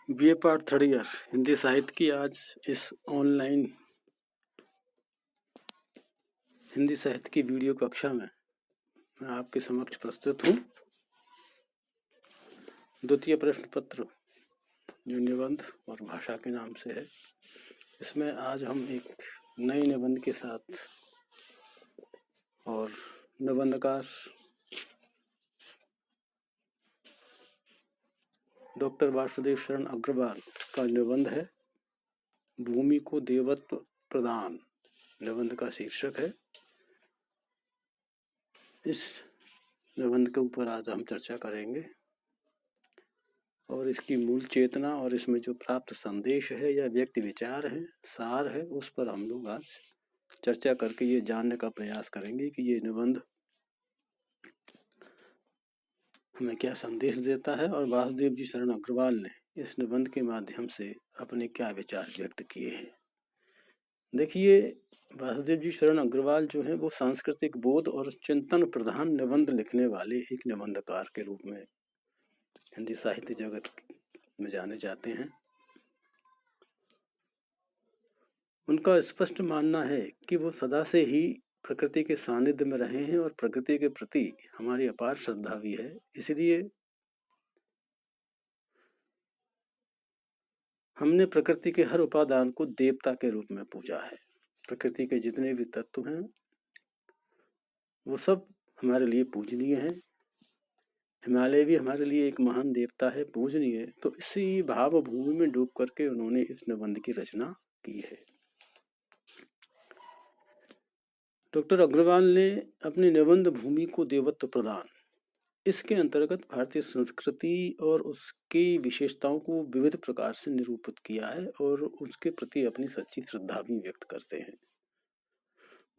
BA part third year Hindi साहित्य की आज इस ऑनलाइन हिंदी साहित्य की वीडियो कक्षा में मैं आपके समक्ष प्रस्तुत हूँ। द्वितीय प्रश्न पत्र जो निबंध और भाषा के नाम से है, इसमें आज हम एक नए निबंध के साथ और निबंधकार डॉक्टर वासुदेव शरण अग्रवाल का निबंध है भूमि को देवत्व प्रदान। निबंध का शीर्षक है। इस निबंध के ऊपर आज हम चर्चा करेंगे और इसकी मूल चेतना और इसमें जो प्राप्त संदेश है या व्यक्ति विचार है, सार है, उस पर हम लोग आज चर्चा करके ये जानने का प्रयास करेंगे कि ये निबंध हमें क्या संदेश देता है और वासुदेव जी शरण अग्रवाल ने इस निबंध के माध्यम से अपने क्या विचार व्यक्त किए हैं। देखिए, वासुदेव जी शरण अग्रवाल जो हैं वो सांस्कृतिक बोध और चिंतन प्रधान निबंध लिखने वाले एक निबंधकार के रूप में हिंदी साहित्य जगत में जाने जाते हैं। उनका स्पष्ट मानना है कि वो सदा से ही प्रकृति के सानिध्य में रहे हैं और प्रकृति के प्रति हमारी अपार श्रद्धा भी है। इसलिए हमने प्रकृति के हर उपादान को देवता के रूप में पूजा है। प्रकृति के जितने भी तत्व हैं वो सब हमारे लिए पूजनीय हैं। हिमालय भी हमारे लिए एक महान देवता है, पूजनीय। तो इसी भाव भूमि में डूब करके उन्होंने इस निबंध की रचना की है। डॉक्टर अग्रवाल ने अपने निबंध भूमि को देवत्व प्रदान, इसके अंतर्गत भारतीय संस्कृति और उसकी विशेषताओं को विविध प्रकार से निरूपित किया है और उसके प्रति अपनी सच्ची श्रद्धा भी व्यक्त करते हैं।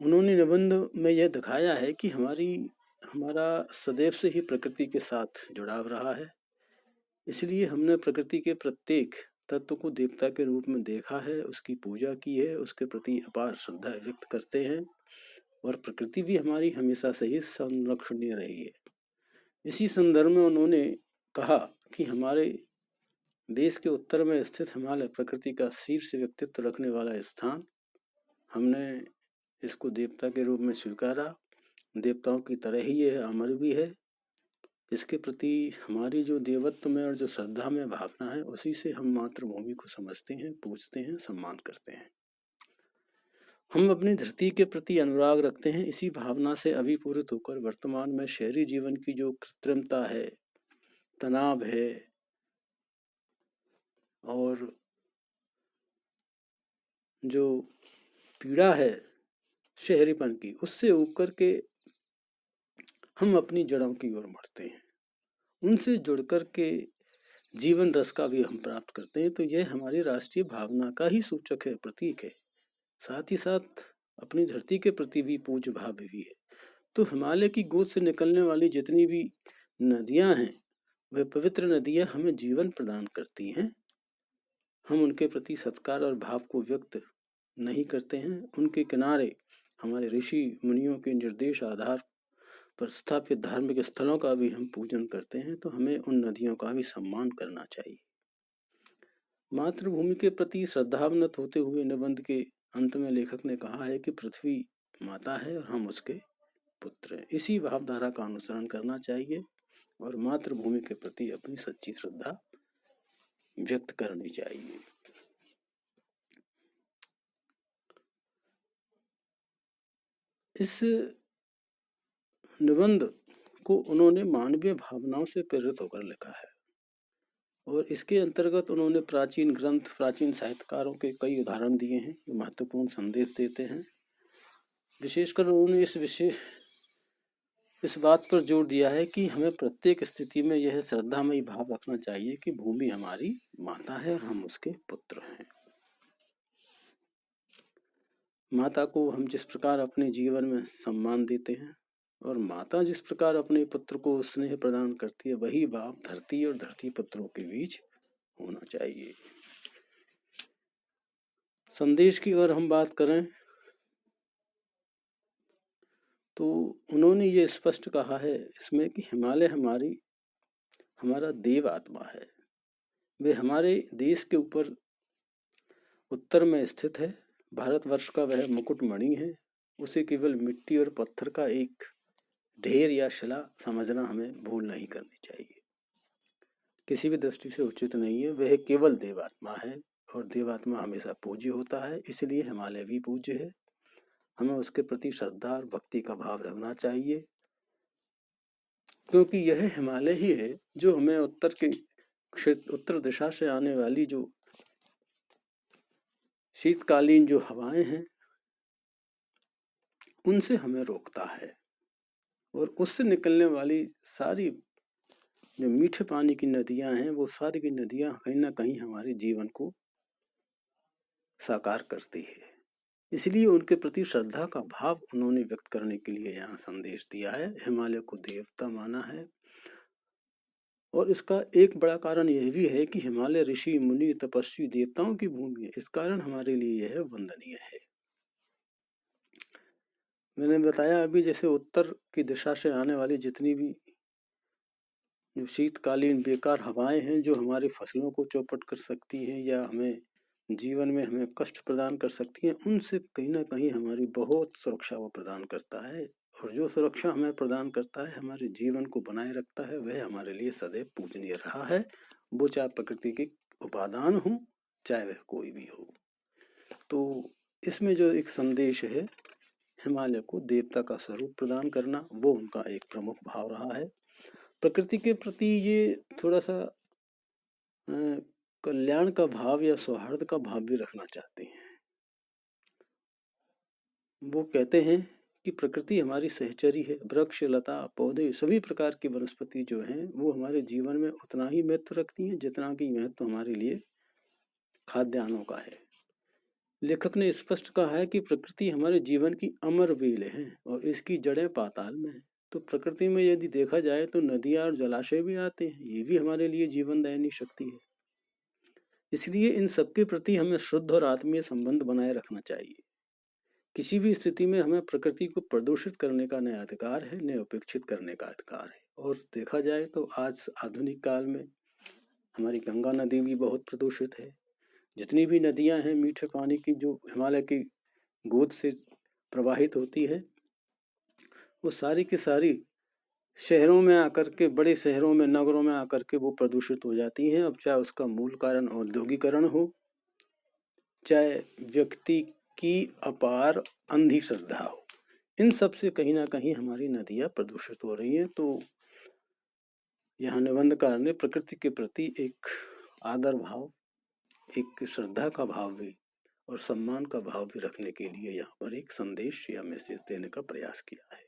उन्होंने निबंध में यह दिखाया है कि हमारा सदैव से ही प्रकृति के साथ जुड़ाव रहा है। इसलिए हमने प्रकृति के प्रत्येक तत्व को देवता के रूप में देखा है, उसकी पूजा की है, उसके प्रति अपार श्रद्धा व्यक्त करते हैं और प्रकृति भी हमारी हमेशा से ही संरक्षणीय रही है। इसी संदर्भ में उन्होंने कहा कि हमारे देश के उत्तर में स्थित हिमालय प्रकृति का शीर्ष व्यक्तित्व रखने वाला स्थान, हमने इसको देवता के रूप में स्वीकारा। देवताओं की तरह ही यह अमर भी है। इसके प्रति हमारी जो देवत्व में और जो श्रद्धा में भावना है, उसी से हम मातृभूमि को समझते हैं, पूजते हैं, सम्मान करते हैं। हम अपनी धरती के प्रति अनुराग रखते हैं। इसी भावना से अभिपूरित होकर वर्तमान में शहरी जीवन की जो कृत्रिमता है, तनाव है और जो पीड़ा है शहरीपन की, उससे ऊब करके हम अपनी जड़ों की ओर बढ़ते हैं। उनसे जुड़ कर के जीवन रस का भी हम प्राप्त करते हैं। तो यह हमारी राष्ट्रीय भावना का ही सूचक है, प्रतीक है। साथ ही साथ अपनी धरती के प्रति भी पूज्य भाव भी है। तो हिमालय की गोद से निकलने वाली जितनी भी नदियां हैं, वह पवित्र नदियां हमें जीवन प्रदान करती हैं। हम उनके प्रति सत्कार और भाव को व्यक्त नहीं करते हैं। उनके किनारे हमारे ऋषि मुनियों के निर्देश आधार पर स्थापित धार्मिक स्थलों का भी हम पूजन करते हैं। तो हमें उन नदियों का भी सम्मान करना चाहिए। मातृभूमि के प्रति श्रद्धावनत होते हुए निबंध के अंत में लेखक ने कहा है कि पृथ्वी माता है और हम उसके पुत्र हैं। इसी भावधारा का अनुसरण करना चाहिए और मातृभूमि के प्रति अपनी सच्ची श्रद्धा व्यक्त करनी चाहिए। इस निबंध को उन्होंने मानवीय भावनाओं से प्रेरित होकर लिखा है और इसके अंतर्गत उन्होंने प्राचीन ग्रंथ, प्राचीन साहित्यकारों के कई उदाहरण दिए हैं जो महत्वपूर्ण संदेश देते हैं। विशेषकर उन्होंने इस बात पर जोर दिया है कि हमें प्रत्येक स्थिति में यह श्रद्धामयी भाव रखना चाहिए कि भूमि हमारी माता है और हम उसके पुत्र हैं। माता को हम जिस प्रकार अपने जीवन में सम्मान देते हैं और माता जिस प्रकार अपने पुत्र को स्नेह प्रदान करती है, वही भाव धरती और धरती पुत्रों के बीच होना चाहिए। संदेश की अगर हम बात करें तो उन्होंने ये स्पष्ट कहा है इसमें कि हिमालय हमारा देव आत्मा है। वे हमारे देश के ऊपर उत्तर में स्थित है। भारतवर्ष का वह मुकुटमणि है। उसे केवल मिट्टी और पत्थर का एक ढेर या शिला समझना हमें भूल नहीं करनी चाहिए। किसी भी दृष्टि से उचित नहीं है। वह केवल देवात्मा है और देवात्मा हमेशा पूज्य होता है, इसलिए हिमालय भी पूज्य है। हमें उसके प्रति श्रद्धा और भक्ति का भाव रखना चाहिए, क्योंकि यह हिमालय ही है जो हमें उत्तर दिशा से आने वाली जो शीतकालीन जो हवाएं हैं उनसे हमें रोकता है, और उससे निकलने वाली सारी जो मीठे पानी की नदियां हैं वो सारी की नदियां कहीं ना कहीं हमारे जीवन को साकार करती है। इसलिए उनके प्रति श्रद्धा का भाव उन्होंने व्यक्त करने के लिए यहाँ संदेश दिया है। हिमालय को देवता माना है, और इसका एक बड़ा कारण यह भी है कि हिमालय ऋषि मुनि तपस्वी देवताओं की भूमि है। इस कारण हमारे लिए यह वंदनीय है। मैंने बताया अभी, जैसे उत्तर की दिशा से आने वाली जितनी भी जो शीतकालीन बेकार हवाएं हैं जो हमारी फसलों को चौपट कर सकती हैं या हमें जीवन में हमें कष्ट प्रदान कर सकती हैं, उनसे कहीं ना कहीं हमारी बहुत सुरक्षा वो प्रदान करता है। और जो सुरक्षा हमें प्रदान करता है, हमारे जीवन को बनाए रखता है, वह हमारे लिए सदैव पूजनीय रहा है। वो चाहे प्रकृति के उपादान हो, चाहे वह कोई भी हो। तो इसमें जो एक संदेश है, हिमालय को देवता का स्वरूप प्रदान करना, वो उनका एक प्रमुख भाव रहा है। प्रकृति के प्रति ये थोड़ा सा कल्याण का भाव या सौहार्द का भाव भी रखना चाहते हैं। वो कहते हैं कि प्रकृति हमारी सहचरी है। वृक्ष, लता, पौधे, सभी प्रकार की वनस्पति जो हैं वो हमारे जीवन में उतना ही महत्व रखती हैं जितना कि महत्व हमारे लिए खाद्यान्नों का है। लेखक ने स्पष्ट कहा है कि प्रकृति हमारे जीवन की अमर वेल है और इसकी जड़ें पाताल में है। तो प्रकृति में यदि देखा जाए तो नदियाँ और जलाशय भी आते हैं। ये भी हमारे लिए जीवन दायिनी शक्ति है। इसलिए इन सबके प्रति हमें शुद्ध और आत्मीय संबंध बनाए रखना चाहिए। किसी भी स्थिति में हमें प्रकृति को प्रदूषित करने का न अधिकार है, न उपेक्षित करने का अधिकार है। और देखा जाए तो आज आधुनिक काल में हमारी गंगा नदी भी बहुत प्रदूषित है। जितनी भी नदियां हैं मीठे पानी की जो हिमालय की गोद से प्रवाहित होती है, वो सारी की सारी शहरों में आकर के, बड़े शहरों में, नगरों में आकर के वो प्रदूषित हो जाती हैं। अब चाहे उसका मूल कारण औद्योगिकरण हो, चाहे व्यक्ति की अपार अंधी श्रद्धा हो, इन सब से कहीं ना कहीं हमारी नदियां प्रदूषित हो रही हैं। तो यहाँ निबंधकार ने प्रकृति के प्रति एक आदर भाव, एक श्रद्धा का भाव भी और सम्मान का भाव भी रखने के लिए यहाँ पर एक संदेश या मैसेज देने का प्रयास किया है।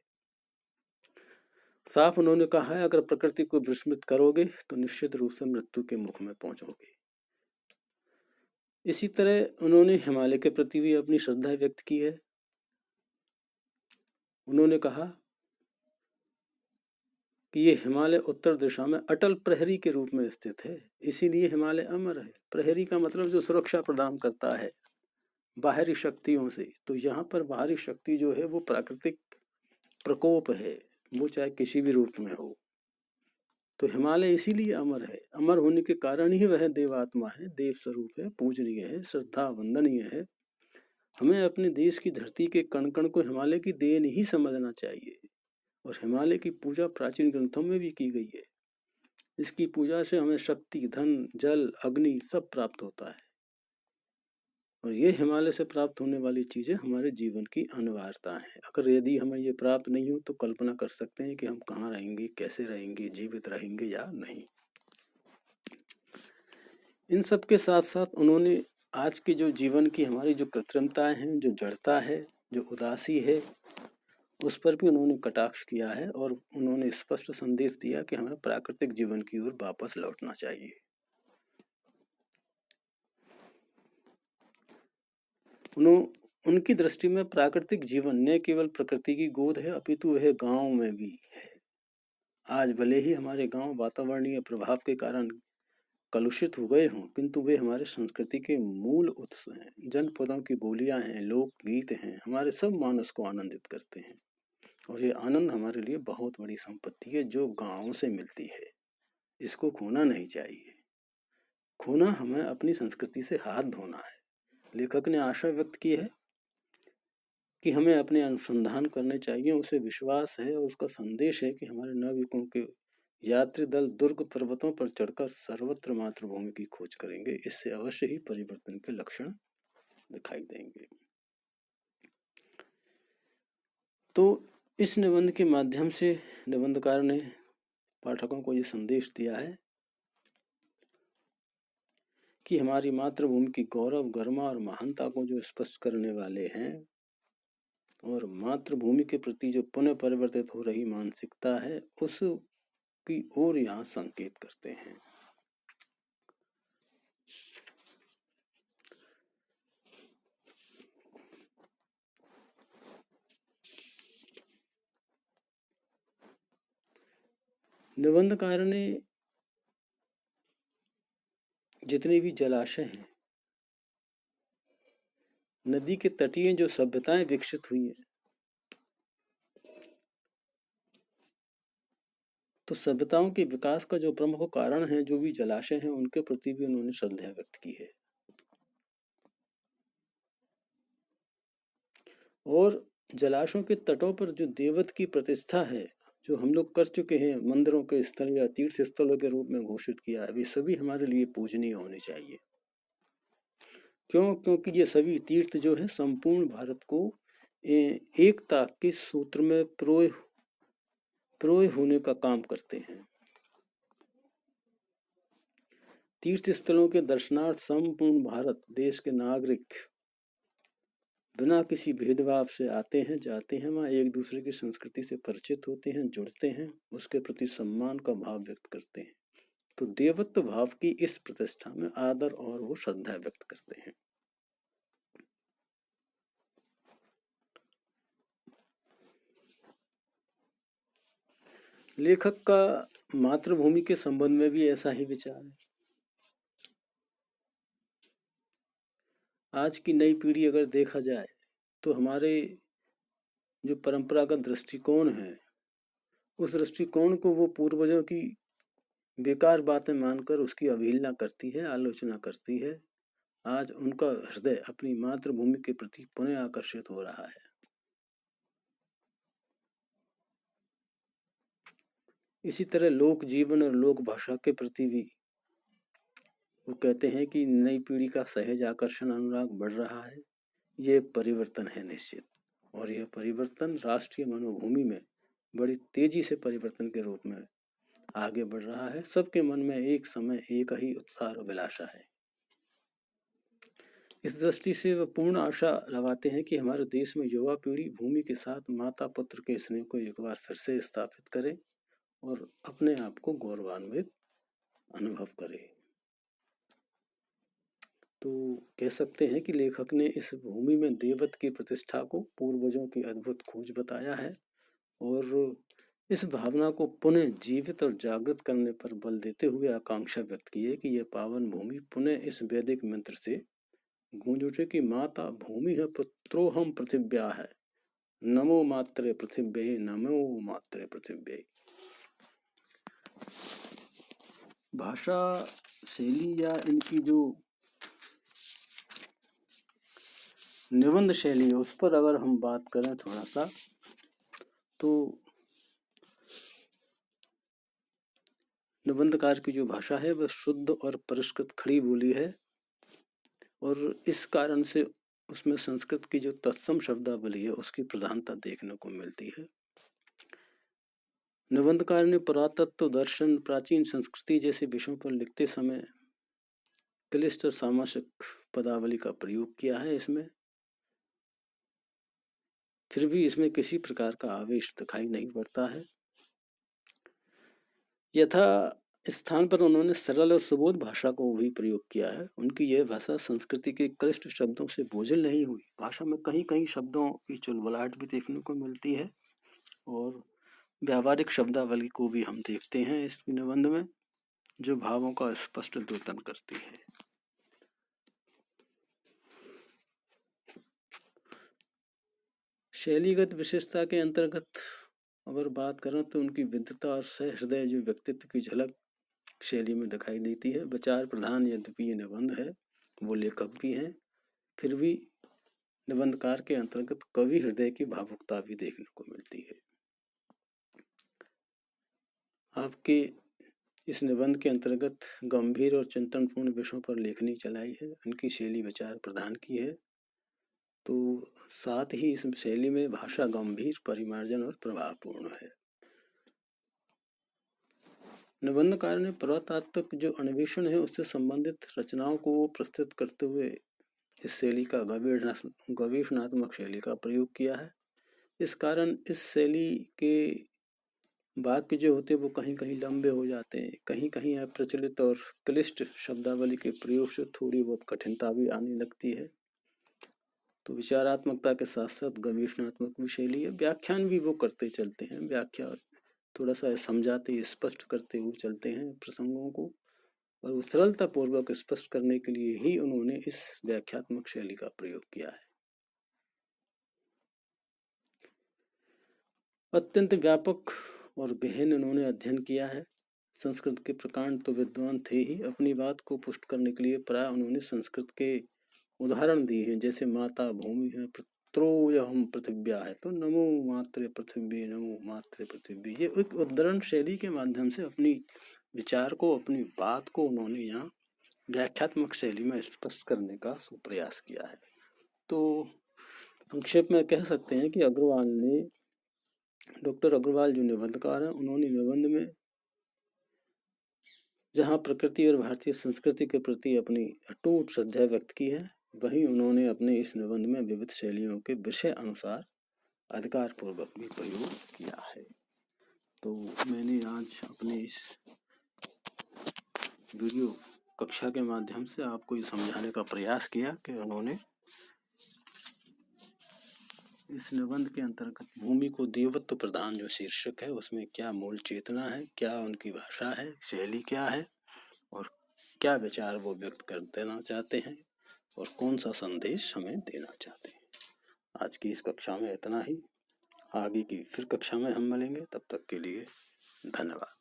साफ उन्होंने कहा है, अगर प्रकृति को विस्मृत करोगे तो निश्चित रूप से मृत्यु के मुख में पहुंचोगे। इसी तरह उन्होंने हिमालय के प्रति भी अपनी श्रद्धा व्यक्त की है। उन्होंने कहा कि ये हिमालय उत्तर दिशा में अटल प्रहरी के रूप में स्थित है, इसीलिए हिमालय अमर है। प्रहरी का मतलब जो सुरक्षा प्रदान करता है बाहरी शक्तियों से। तो यहाँ पर बाहरी शक्ति जो है वो प्राकृतिक प्रकोप है, वो चाहे किसी भी रूप में हो। तो हिमालय इसीलिए अमर है। अमर होने के कारण ही वह देवात्मा है, देव स्वरूप है, पूजनीय है, श्रद्धा वंदनीय है। हमें अपने देश की धरती के कण कण को हिमालय की देन ही समझना चाहिए। और हिमालय की पूजा प्राचीन ग्रंथों में भी की गई है। इसकी पूजा से हमें शक्ति, धन, जल, अग्नि सब प्राप्त होता है। और ये हिमालय से प्राप्त होने वाली चीजें हमारे जीवन की अनिवार्यता है। अगर यदि हमें ये प्राप्त नहीं हो तो कल्पना कर सकते हैं कि हम कहाँ रहेंगे, कैसे रहेंगे, जीवित रहेंगे या नहीं। इन सब के साथ साथ उन्होंने आज के जो जीवन की हमारी जो कृत्रिमताएं हैं, जो जड़ता है, जो उदासी है, उस पर भी उन्होंने कटाक्ष किया है। और उन्होंने स्पष्ट संदेश दिया कि हमें प्राकृतिक जीवन की ओर वापस लौटना चाहिए। उनकी दृष्टि में प्राकृतिक जीवन न केवल प्रकृति की गोद है, अपितु वह गांव में भी है। आज भले ही हमारे गांव वातावरणीय प्रभाव के कारण कलुषित हो गए हों, किंतु वे हमारे संस्कृति के मूल उत्स हैं। जनपदों की बोलियां हैं, लोकगीत हैं, हमारे सब मानस को आनंदित करते हैं। और ये आनंद हमारे लिए बहुत बड़ी संपत्ति है जो गांव से मिलती है। इसको खोना नहीं चाहिए। होना हमें अपनी संस्कृति से हाथ धोना है। लेखक ने आशा व्यक्त की है कि हमें अपने अनुसंधान करने चाहिए। उसे विश्वास है और उसका संदेश है कि हमारे नाविकों के यात्री दल दुर्ग पर्वतों पर चढ़कर सर्वत्र मातृभूमि की खोज करेंगे। इससे अवश्य ही परिवर्तन के लक्षण दिखाई देंगे। तो इस निबंध के माध्यम से निबंधकार ने पाठकों को ये संदेश दिया है कि हमारी मातृभूमि की गौरव, गरिमा और महानता को जो स्पष्ट करने वाले हैं और मातृभूमि के प्रति जो पुनः परिवर्तित हो रही मानसिकता है उसकी ओर यहाँ संकेत करते हैं। निबंधकार ने जितने भी जलाशय हैं, नदी के तटीय जो सभ्यताएं विकसित हुई है, तो सभ्यताओं के विकास का जो प्रमुख कारण है, जो भी जलाशय हैं, उनके प्रति भी उन्होंने श्रद्धा व्यक्त की है। और जलाशयों के तटों पर जो देवत की प्रतिष्ठा है, जो हम लोग कर चुके हैं, मंदिरों के स्थल या तीर्थ स्थलों के रूप में घोषित किया है, वे सभी हमारे लिए पूजनीय होने चाहिए। क्यों? क्योंकि ये सभी तीर्थ जो है संपूर्ण भारत को एकता के सूत्र में प्रोय होने का काम करते हैं। तीर्थ स्थलों के दर्शनार्थ संपूर्ण भारत देश के नागरिक बिना किसी भेदभाव से आते हैं, जाते हैं, वहाँ एक दूसरे की संस्कृति से परिचित होते हैं, जुड़ते हैं, उसके प्रति सम्मान का भाव व्यक्त करते हैं। तो देवत्व भाव की इस प्रतिष्ठा में आदर और वो श्रद्धा व्यक्त करते हैं। लेखक का मातृभूमि के संबंध में भी ऐसा ही विचार है। आज की नई पीढ़ी अगर देखा जाए तो हमारे जो परंपरागत दृष्टिकोण है, उस दृष्टिकोण को वो पूर्वजों की बेकार बातें मानकर उसकी अवहेलना करती है, आलोचना करती है। आज उनका हृदय अपनी मातृभूमि के प्रति पुनः आकर्षित हो रहा है। इसी तरह लोक जीवन और लोक भाषा के प्रति भी वो कहते हैं कि नई पीढ़ी का सहज आकर्षण, अनुराग बढ़ रहा है। ये परिवर्तन है निश्चित, और यह परिवर्तन राष्ट्रीय मनोभूमि में बड़ी तेजी से परिवर्तन के रूप में आगे बढ़ रहा है। सबके मन में एक समय एक ही उत्साह और अभिलाषा है। इस दृष्टि से वह पूर्ण आशा लगाते हैं कि हमारे देश में युवा पीढ़ी भूमि के साथ माता पुत्र के स्नेह को एक बार फिर से स्थापित करे और अपने आप को गौरवान्वित अनुभव करे। तो कह सकते हैं कि लेखक ने इस भूमि में देवत की प्रतिष्ठा को पूर्वजों की अद्भुत खोज बताया है और इस भावना को पुनः जीवित और जागृत करने पर बल देते हुए आकांक्षा व्यक्त की है कि यह पावन भूमि पुनः इस वैदिक मंत्र से गूंज उठे कि माता भूमि है पुत्रोहम पृथिव्या है, नमो मात्रे पृथिव्यै, नमो मात्रे पृथिव्यै। भाषा शैली या इनकी जो निबंध शैली है उस पर अगर हम बात करें थोड़ा सा, तो निबंधकार की जो भाषा है वह शुद्ध और परिष्कृत खड़ी बोली है और इस कारण से उसमें संस्कृत की जो तत्सम शब्दावली है उसकी प्रधानता देखने को मिलती है। निबंधकार ने पुरातत्व, दर्शन, प्राचीन संस्कृति जैसे विषयों पर लिखते समय क्लिष्ट और सामासिक पदावली का प्रयोग किया है। इसमें फिर भी इसमें किसी प्रकार का आवेश दिखाई नहीं पड़ता है। यथा स्थान पर उन्होंने सरल और सुबोध भाषा को भी प्रयोग किया है। उनकी यह भाषा संस्कृति के क्लिष्ट शब्दों से बोझिल नहीं हुई। भाषा में कहीं कहीं शब्दों की चुलबुलाहट भी देखने को मिलती है और व्यावहारिक शब्दावली को भी हम देखते हैं इस निबंध में, जो भावों का स्पष्ट द्योतन करती है। शैलीगत विशेषता के अंतर्गत अगर बात करें तो उनकी विद्वता और सहृदय जो व्यक्तित्व की झलक शैली में दिखाई देती है। विचार प्रधान यद्यपि ये निबंध है, वो लेखक भी हैं, फिर भी निबंधकार के अंतर्गत कवि हृदय की भावुकता भी देखने को मिलती है। आपके इस निबंध के अंतर्गत गंभीर और चिंतनपूर्ण विषयों पर लेखनी चलाई है, उनकी शैली विचार प्रधान की है, तो साथ ही इस शैली में भाषा गंभीर, परिमार्जन और प्रभावपूर्ण है। निबंधकार ने पुरातात्विक जो अन्वेषण है उससे संबंधित रचनाओं को प्रस्तुत करते हुए इस शैली का गवेषणात्मक शैली का प्रयोग किया है। इस कारण इस शैली के वाक्य जो होते हैं वो कहीं कहीं लंबे हो जाते हैं, कहीं कहीं अप्रचलित और क्लिष्ट शब्दावली के प्रयोग से थोड़ी बहुत कठिनता भी आने लगती है। तो विचारात्मकता के साथ साथ गवेषणात्मक भी शैली है। व्याख्यान भी वो करते चलते हैं, व्याख्या थोड़ा सा समझाते स्पष्ट करते हुए चलते हैं प्रसंगों को, और वो सरलता पूर्वक स्पष्ट करने के लिए ही उन्होंने इस व्याख्यात्मक शैली का प्रयोग किया है। अत्यंत व्यापक और गहन उन्होंने अध्ययन किया है। संस्कृत के प्रकांड तो विद्वान थे ही, अपनी बात को पुष्ट करने के लिए प्राय उन्होंने संस्कृत के उदाहरण दिए हैं, जैसे माता भूमि है, पित्रोऽयं पृथिव्या है, तो नमो मात्रे पृथिवी, नमो मात्रे पृथिवी। ये एक उद्धरण शैली के माध्यम से अपनी विचार को, अपनी बात को उन्होंने यहाँ व्याख्यात्मक शैली में स्पष्ट करने का प्रयास किया है। तो संक्षेप में कह सकते हैं कि डॉक्टर अग्रवाल जो निबंधकार हैं, उन्होंने निबंध में जहाँ प्रकृति और भारतीय संस्कृति के प्रति अपनी अटूट श्रद्धा व्यक्त की है, वहीं उन्होंने अपने इस निबंध में विविध शैलियों के विषय अनुसार अधिकार पूर्वक भी प्रयोग किया है। तो मैंने आज अपने इस वीडियो कक्षा के माध्यम से आपको ये समझाने का प्रयास किया कि उन्होंने इस निबंध के अंतर्गत भूमि को देवत्व प्रदान जो शीर्षक है उसमें क्या मूल चेतना है, क्या उनकी भाषा है, शैली क्या है और क्या विचार वो व्यक्त कर देना चाहते हैं और कौन सा संदेश हमें देना चाहते हैं। आज की इस कक्षा में इतना ही। आगे की फिर कक्षा में हम मिलेंगे, तब तक के लिए धन्यवाद।